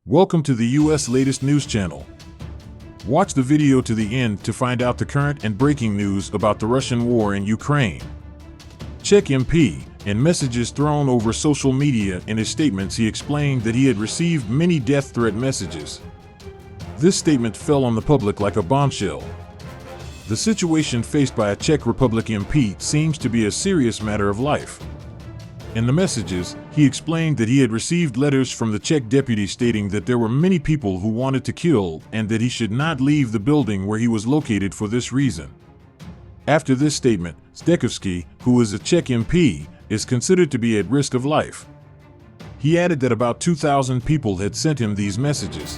Welcome to the U.S. latest news channel. Watch the video to the end to find out the current and breaking news about the Russian war in Ukraine. Czech MP, in messages thrown over social media in his statements, he explained that he had received many death threat messages. This statement fell on the public like a bombshell. The situation faced by a Czech Republic MP seems to be a serious matter of life. In the messages, he explained that he had received letters from the Czech deputy stating that there were many people who wanted to kill and that he should not leave the building where he was located for this reason. After this statement, Zdechovský, who is a Czech MP, is considered to be at risk of life. He added that about 2,000 people had sent him these messages.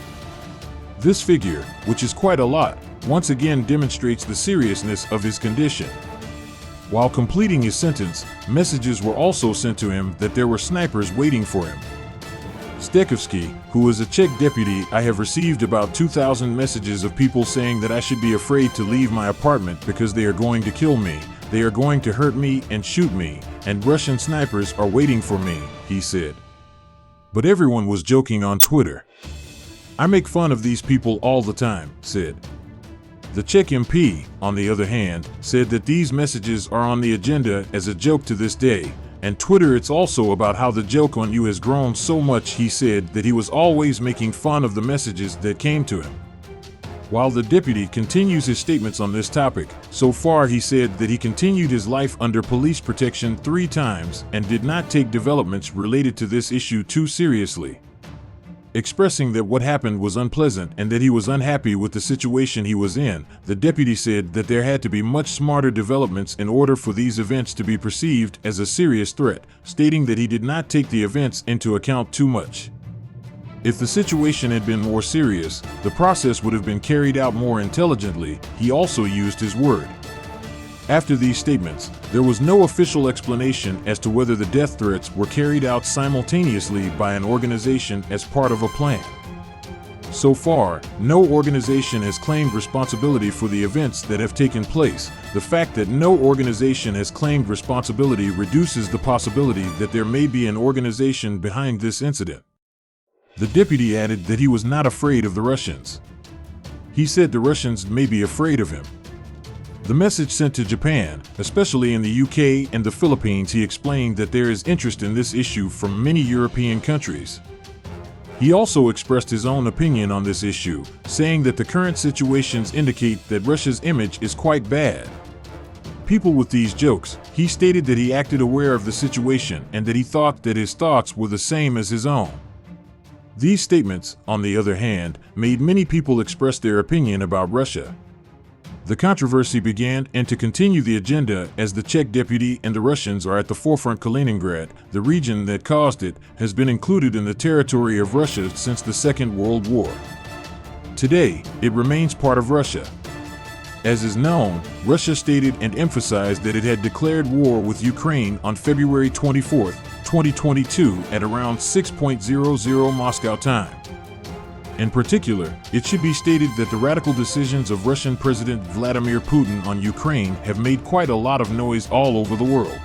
This figure, which is quite a lot, once again demonstrates the seriousness of his condition. While completing his sentence, messages were also sent to him that there were snipers waiting for him. Zdechovský, who is a Czech deputy, I have received about 2,000 messages of people saying that I should be afraid to leave my apartment because they are going to kill me, they are going to hurt me and shoot me, and Russian snipers are waiting for me, he said. But everyone was joking on Twitter. I make fun of these people all the time, said. The Czech MP, on the other hand, said that these messages are on the agenda as a joke to this day, and Twitter it's also about how the joke on you has grown so much. He said that he was always making fun of the messages that came to him. While the deputy continues his statements on this topic, so far he said that he continued his life under police protection 3 times and did not take developments related to this issue too seriously. Expressing that what happened was unpleasant and that he was unhappy with the situation he was in, the deputy said that there had to be much smarter developments in order for these events to be perceived as a serious threat, stating that he did not take the events into account too much. If the situation had been more serious, the process would have been carried out more intelligently, he also used his word. After these statements, there was no official explanation as to whether the death threats were carried out simultaneously by an organization as part of a plan. So far, no organization has claimed responsibility for the events that have taken place. The fact that no organization has claimed responsibility reduces the possibility that there may be an organization behind this incident. The deputy added that he was not afraid of the Russians. He said the Russians may be afraid of him. The message sent to Japan, especially in the UK and the Philippines, he explained that there is interest in this issue from many European countries. He also expressed his own opinion on this issue, saying that the current situations indicate that Russia's image is quite bad. People with these jokes, he stated that he acted aware of the situation and that he thought that his thoughts were the same as his own. These statements, on the other hand, made many people express their opinion about Russia. The controversy began and to continue the agenda as the Czech deputy and the Russians are at the forefront. Kaliningrad, the region that caused it, has been included in the territory of Russia since the Second World War. Today, it remains part of Russia. As is known, Russia stated and emphasized that it had declared war with Ukraine on February 24, 2022 at around 6:00 Moscow time. In particular, it should be stated that the radical decisions of Russian President Vladimir Putin on Ukraine have made quite a lot of noise all over the world.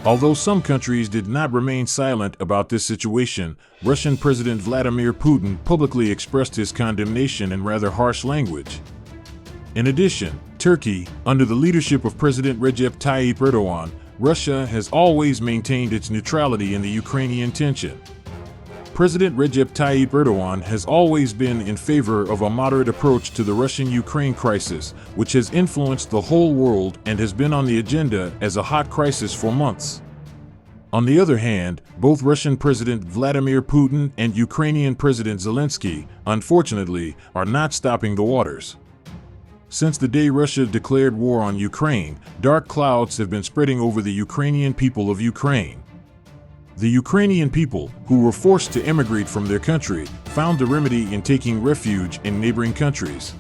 Although some countries did not remain silent about this situation, Russian President Vladimir Putin publicly expressed his condemnation in rather harsh language. In addition, Turkey, under the leadership of President Recep Tayyip Erdogan, Russia has always maintained its neutrality in the Ukrainian tension. President Recep Tayyip Erdogan has always been in favor of a moderate approach to the Russian-Ukraine crisis, which has influenced the whole world and has been on the agenda as a hot crisis for months. On the other hand, both Russian President Vladimir Putin and Ukrainian President Zelensky, unfortunately, are not stopping the waters. Since the day Russia declared war on Ukraine, dark clouds have been spreading over the Ukrainian people of Ukraine. The Ukrainian people, who were forced to emigrate from their country, found the remedy in taking refuge in neighboring countries.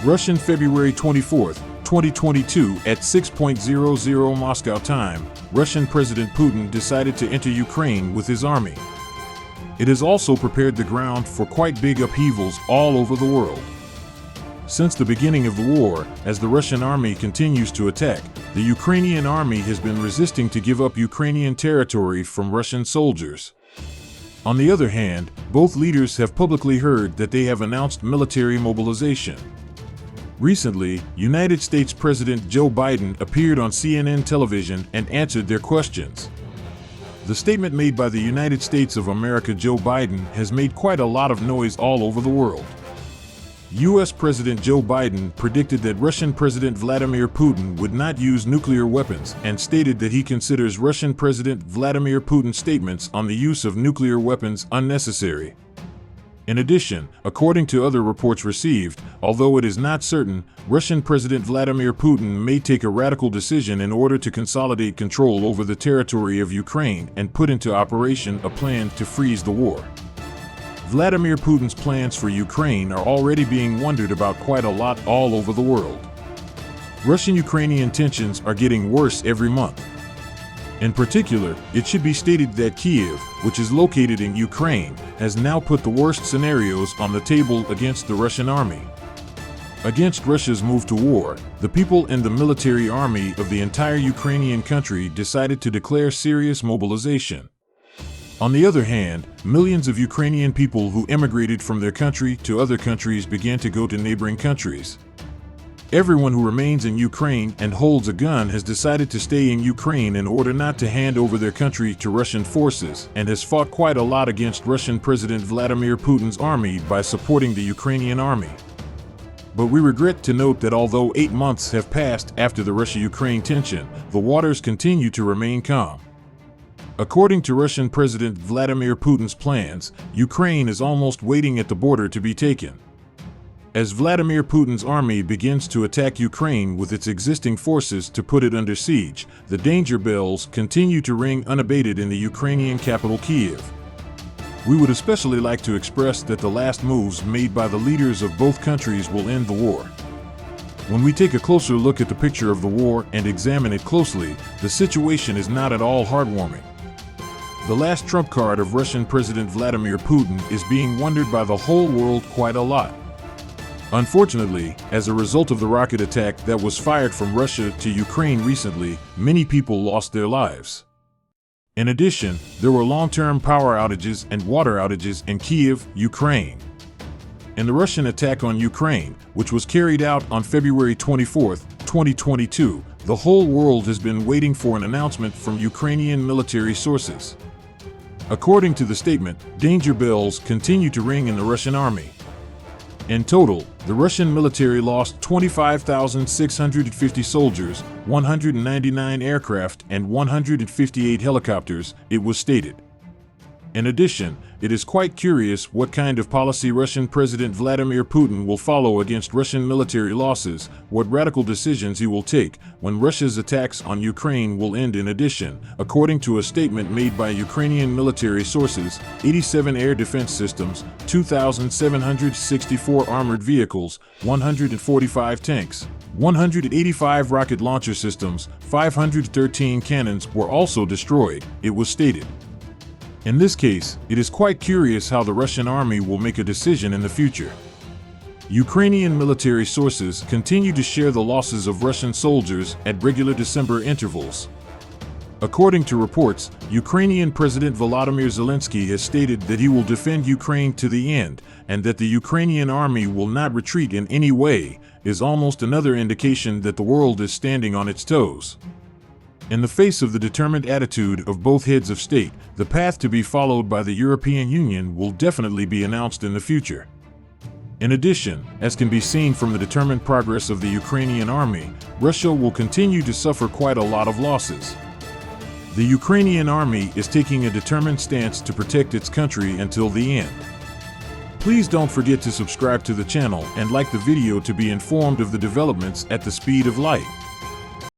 Russian February 24, 2022 at 6:00 Moscow time, Russian President Putin decided to enter Ukraine with his army. It has also prepared the ground for quite big upheavals all over the world. Since the beginning of the war, as the Russian army continues to attack, the Ukrainian army has been resisting to give up Ukrainian territory from Russian soldiers. On the other hand, both leaders have publicly heard that they have announced military mobilization. Recently, United States President Joe Biden appeared on CNN television and answered their questions. The statement made by the United States of America Joe Biden has made quite a lot of noise all over the world. U.S. President Joe Biden predicted that Russian President Vladimir Putin would not use nuclear weapons and stated that he considers Russian President Vladimir Putin's statements on the use of nuclear weapons unnecessary. In addition, according to other reports received, although it is not certain, Russian President Vladimir Putin may take a radical decision in order to consolidate control over the territory of Ukraine and put into operation a plan to freeze the war. Vladimir Putin's plans for Ukraine are already being wondered about quite a lot all over the world. Russian-Ukrainian tensions are getting worse every month. In particular, it should be stated that Kiev, which is located in Ukraine, has now put the worst scenarios on the table against the Russian army. Against Russia's move to war, the people and the military army of the entire Ukrainian country decided to declare serious mobilization. On the other hand, millions of Ukrainian people who emigrated from their country to other countries began to go to neighboring countries. Everyone who remains in Ukraine and holds a gun has decided to stay in Ukraine in order not to hand over their country to Russian forces and has fought quite a lot against Russian President Vladimir Putin's army by supporting the Ukrainian army. But we regret to note that although 8 months have passed after the Russia-Ukraine tension, the waters continue to remain calm. According to Russian President Vladimir Putin's plans, Ukraine is almost waiting at the border to be taken. As Vladimir Putin's army begins to attack Ukraine with its existing forces to put it under siege, the danger bells continue to ring unabated in the Ukrainian capital Kyiv. We would especially like to express that the last moves made by the leaders of both countries will end the war. When we take a closer look at the picture of the war and examine it closely, the situation is not at all heartwarming. The last trump card of Russian President Vladimir Putin is being wondered by the whole world quite a lot. Unfortunately, as a result of the rocket attack that was fired from Russia to Ukraine recently, many people lost their lives. In addition, there were long-term power outages and water outages in Kyiv, Ukraine. In the Russian attack on Ukraine, which was carried out on February 24, 2022, the whole world has been waiting for an announcement from Ukrainian military sources. According to the statement, danger bells continue to ring in the Russian army. In total, the Russian military lost 25,650 soldiers, 199 aircraft, and 158 helicopters, it was stated. In addition, it is quite curious what kind of policy Russian President Vladimir Putin will follow against Russian military losses, what radical decisions he will take, when Russia's attacks on Ukraine will end. In addition, according to a statement made by Ukrainian military sources, 87 air defense systems, 2,764 armored vehicles, 145 tanks, 185 rocket launcher systems, 513 cannons were also destroyed, it was stated. In this case, it is quite curious how the Russian army will make a decision in the future. Ukrainian military sources continue to share the losses of Russian soldiers at regular December intervals. According to reports, Ukrainian President Volodymyr Zelensky has stated that he will defend Ukraine to the end, and that the Ukrainian army will not retreat in any way, is almost another indication that the world is standing on its toes. In the face of the determined attitude of both heads of state, the path to be followed by the European Union will definitely be announced in the future. In addition, as can be seen from the determined progress of the Ukrainian army, Russia will continue to suffer quite a lot of losses. The Ukrainian army is taking a determined stance to protect its country until the end. Please don't forget to subscribe to the channel and like the video to be informed of the developments at the speed of light.